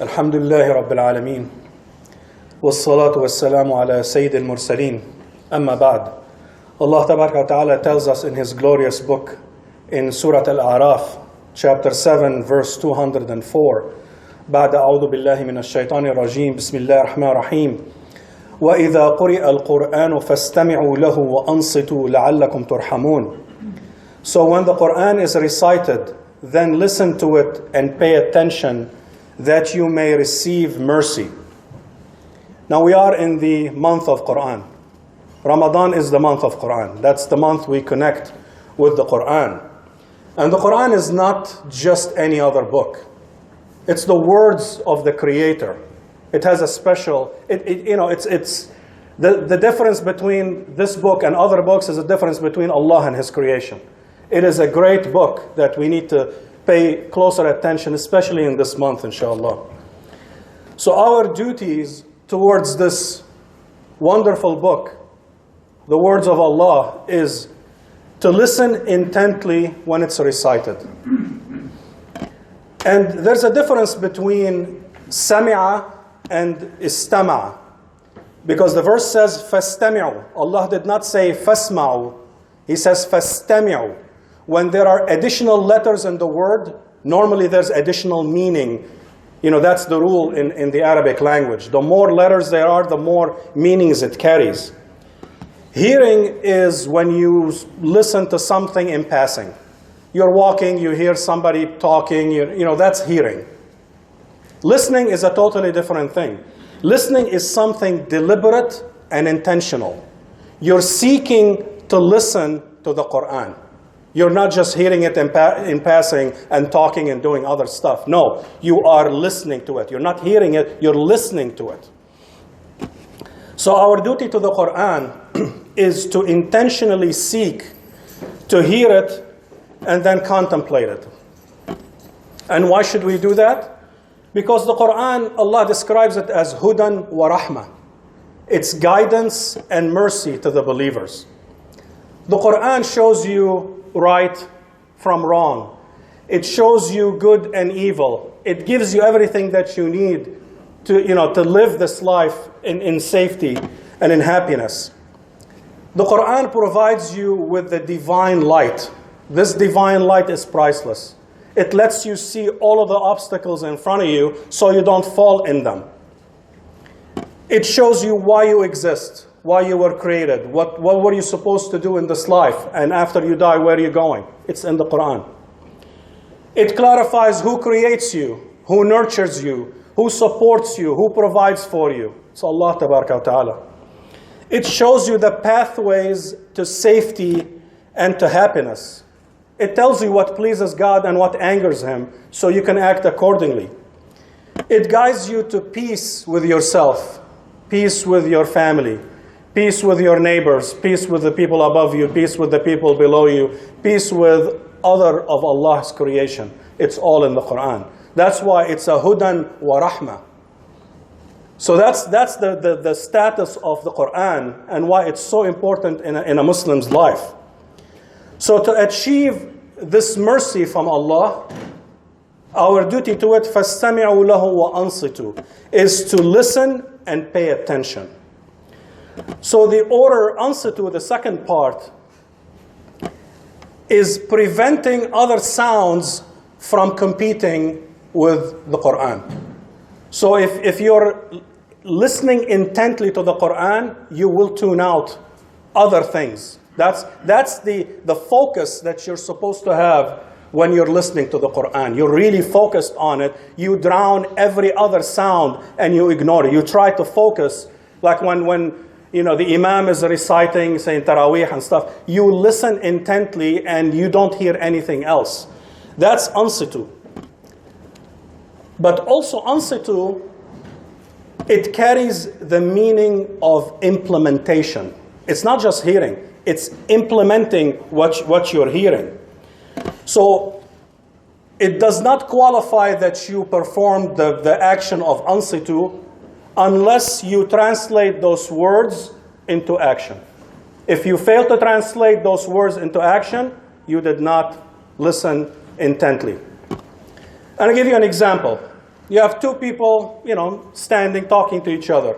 الحمد لله رب العالمين والصلاة والسلام على سيد المرسلين أما بعد. Allah Tabaraka wa Ta'ala tells us in His glorious book in Surah Al-A'raf, chapter 7, verse 204, بعد أعوذ بالله من الشيطان الرجيم بسم الله الرحمن الرحيم وإذا قرئ القرآن فاستمعوا له وأنصتوا لعلكم ترحمون. So when the Quran is recited, then listen to it and pay attention that you may receive mercy. Now we are in the month of Quran. Ramadan is the month of Quran. That's the month we connect with the Quran. And the Quran is not just any other book. It's the words of the Creator. It has a special, it's the difference between this book and other books is a difference between Allah and His creation. It is a great book that we need to pay closer attention, especially in this month, inshallah. So our duties towards this wonderful book, the words of Allah, is to listen intently when it's recited. And there's a difference between sami'a and istama'a. Because the verse says fastami'u. Allah did not say fasma'u. He says fastami'u. When there are additional letters in the word, normally there's additional meaning. That's the rule in the Arabic language. The more letters there are, the more meanings it carries. Hearing is when you listen to something in passing. You're walking, you hear somebody talking, that's hearing. Listening is a totally different thing. Listening is something deliberate and intentional. You're seeking to listen to the Quran. You're not just hearing it in passing and talking and doing other stuff. No, you are listening to it. You're not hearing it, you're listening to it. So our duty to the Quran is to intentionally seek to hear it and then contemplate it. And why should we do that? Because the Quran, Allah describes it as hudan wa rahmah. It's guidance and mercy to the believers. The Quran shows you right from wrong. It shows you good and evil. It gives you everything that you need to live this life in safety and in happiness. The Quran provides you with the divine light. This divine light is priceless. It lets you see all of the obstacles in front of you so you don't fall in them. It shows you why you exist, why you were created, what were you supposed to do in this life, and after you die, where are you going? It's in the Quran. It clarifies who creates you, who nurtures you, who supports you, who provides for you. It's Allah Tabaraka wa Ta'ala. It shows you the pathways to safety and to happiness. It tells you what pleases God and what angers Him, so you can act accordingly. It guides you to peace with yourself, peace with your family, peace with your neighbors, peace with the people above you, peace with the people below you, peace with other of Allah's creation. It's all in the Quran. That's why it's a hudan wa rahmah. So that's the status of the Quran and why it's so important in a Muslim's life. So to achieve this mercy from Allah, our duty to it, فَاسْتَمِعُوا لَهُ وَأَنصِتُوا, is to listen and pay attention. So the order ansitu, the second part, is preventing other sounds from competing with the Quran. So if you're listening intently to the Quran, you will tune out other things. That's the focus that you're supposed to have when you're listening to the Quran. You're really focused on it. You drown every other sound and you ignore it. You try to focus, like when the Imam is reciting, saying Taraweeh and stuff. You listen intently and you don't hear anything else. That's ansitu. But also ansitu, it carries the meaning of implementation. It's not just hearing. It's implementing what you're hearing. So it does not qualify that you perform the action of ansitu unless you translate those words into action. If you fail to translate those words into action, you did not listen intently. And I'll give you an example. You have two people, standing, talking to each other.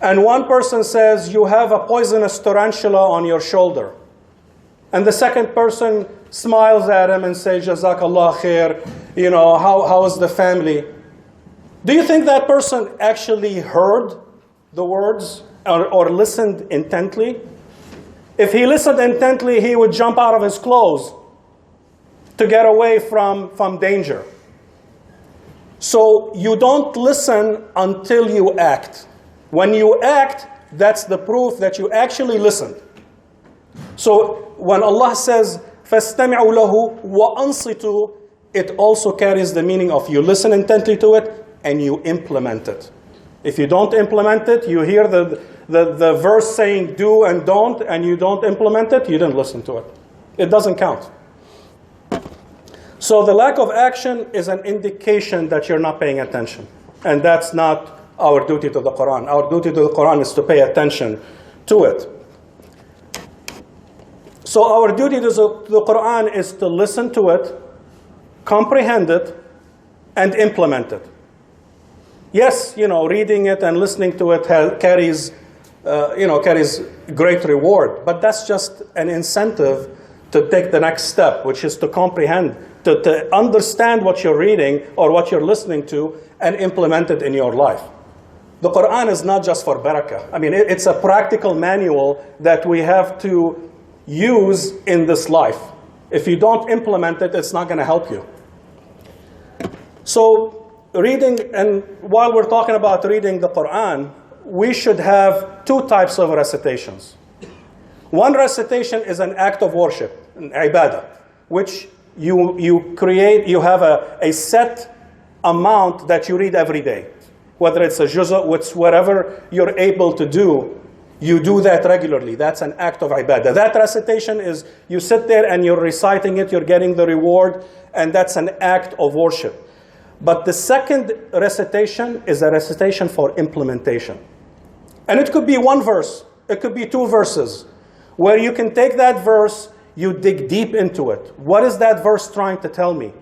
And one person says, you have a poisonous tarantula on your shoulder. And the second person smiles at him and says, Jazakallah khair, how is the family? Do you think that person actually heard the words or listened intently? If he listened intently, he would jump out of his clothes to get away from danger. So you don't listen until you act. When you act, that's the proof that you actually listened. So when Allah says, فَاسْتَمِعُوا لَهُ وَأَنصِتُوا, it also carries the meaning of you listen intently to it and you implement it. If you don't implement it, you hear the verse saying do and don't, and you don't implement it, you didn't listen to it. It doesn't count. So the lack of action is an indication that you're not paying attention. And that's not our duty to the Quran. Our duty to the Quran is to pay attention to it. So our duty to the Quran is to listen to it, comprehend it, and implement it. Yes, reading it and listening to it carries great reward, but that's just an incentive to take the next step, which is to comprehend, to understand what you're reading or what you're listening to and implement it in your life. The Quran is not just for barakah. I mean, it's a practical manual that we have to use in this life. If you don't implement it, it's not going to help you. So reading, and while we're talking about reading the Quran, we should have two types of recitations. One recitation is an act of worship, an ibadah, which you have a set amount that you read every day. Whether it's a juz'a, whatever you're able to do, you do that regularly. That's an act of ibadah. That recitation is, you sit there and you're reciting it, you're getting the reward, and that's an act of worship. But the second recitation is a recitation for implementation. And it could be one verse, it could be two verses, where you can take that verse, you dig deep into it. What is that verse trying to tell me?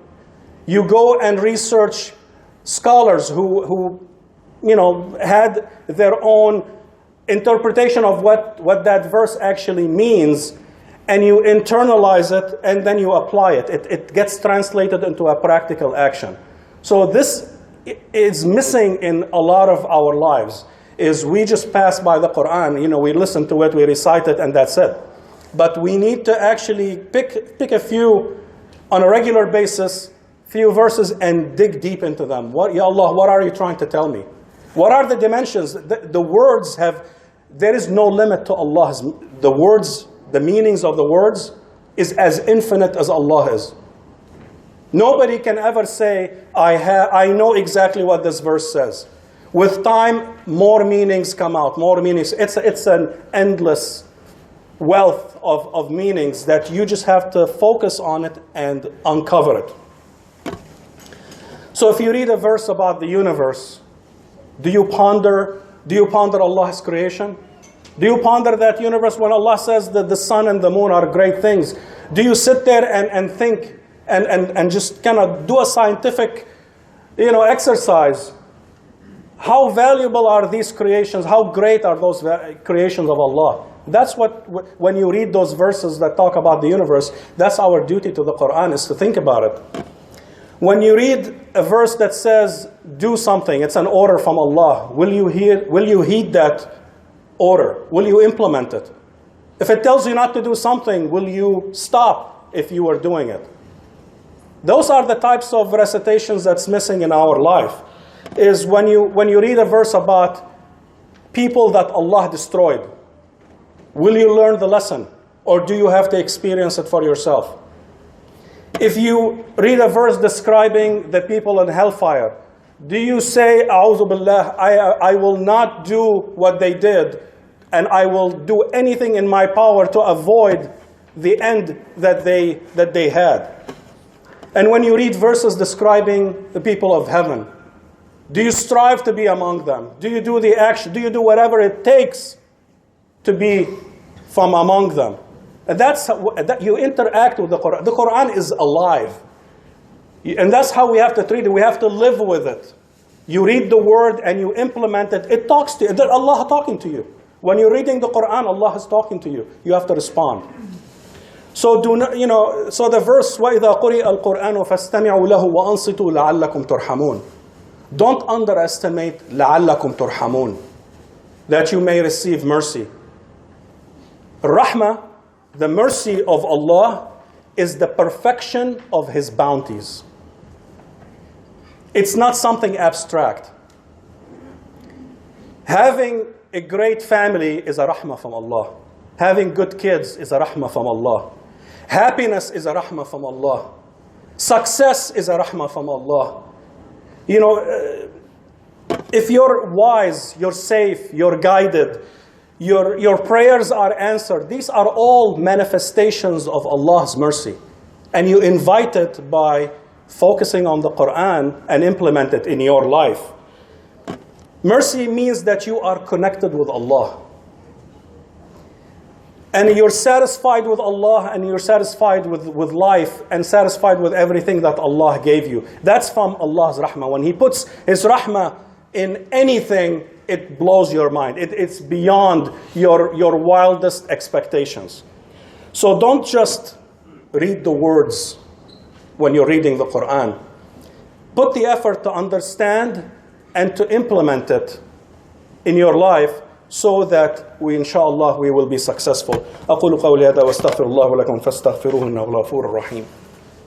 You go and research scholars who had their own interpretation of what that verse actually means, and you internalize it, and then you apply it. It gets translated into a practical action. So this is missing in a lot of our lives, is we just pass by the Quran, we listen to it, we recite it, and that's it. But we need to actually pick a few on a regular basis, few verses, and dig deep into them. Ya Allah, what are you trying to tell me? What are the dimensions? The words there is no limit to Allah's. The words, the meanings of the words is as infinite as Allah is. Nobody can ever say, I know exactly what this verse says. With time, more meanings come out, more meanings. It's an endless wealth of meanings that you just have to focus on it and uncover it. So if you read a verse about the universe, do you ponder Allah's creation? Do you ponder that universe when Allah says that the sun and the moon are great things? Do you sit there and think and just kind of do a scientific exercise? How valuable are these creations? How great are those creations of Allah? That's when you read those verses that talk about the universe, that's our duty to the Quran, is to think about it. When you read a verse that says, do something, it's an order from Allah, will you heed that order? Will you implement it? If it tells you not to do something, will you stop if you are doing it? Those are the types of recitations that's missing in our life, is when you read a verse about people that Allah destroyed. Will you learn the lesson, or do you have to experience it for yourself? If you read a verse describing the people in hellfire, do you say, A'udhu Billah, I will not do what they did, and I will do anything in my power to avoid the end that they had? And when you read verses describing the people of heaven, do you strive to be among them? Do you do the action? Do you do whatever it takes to be from among them? And that's how you interact with the Quran. The Quran is alive. And that's how we have to treat it. We have to live with it. You read the word and you implement it. It talks to you. Allah talking to you. When you're reading the Quran, Allah is talking to you. You have to respond. So do not, so the verse, وَإِذَا قُرِئَ الْقُرْآنُ فَاسْتَمِعُوا لَهُ وَأَنصِتُوا لَعَلَّكُمْ تُرْحَمُونَ. Don't underestimate لَعَلَّكُمْ تُرْحَمُونَ, that you may receive mercy. Rahmah, the mercy of Allah, is the perfection of His bounties. It's not something abstract. Having a great family is a rahmah from Allah. Having good kids is a rahmah from Allah. Happiness is a rahmah from Allah. Success is a rahmah from Allah. If you're wise, you're safe, you're guided, your prayers are answered, these are all manifestations of Allah's mercy. And you invite it by focusing on the Quran and implement it in your life. Mercy means that you are connected with Allah. And you're satisfied with Allah, and you're satisfied with life, and satisfied with everything that Allah gave you. That's from Allah's rahmah. When He puts His rahmah in anything, it blows your mind. It's beyond your wildest expectations. So don't just read the words when you're reading the Quran. Put the effort to understand and to implement it in your life, so that inshallah we will be successful. أقول قولي هذا واستغفر الله لكم فاستغفروه إنه غفور رحيم.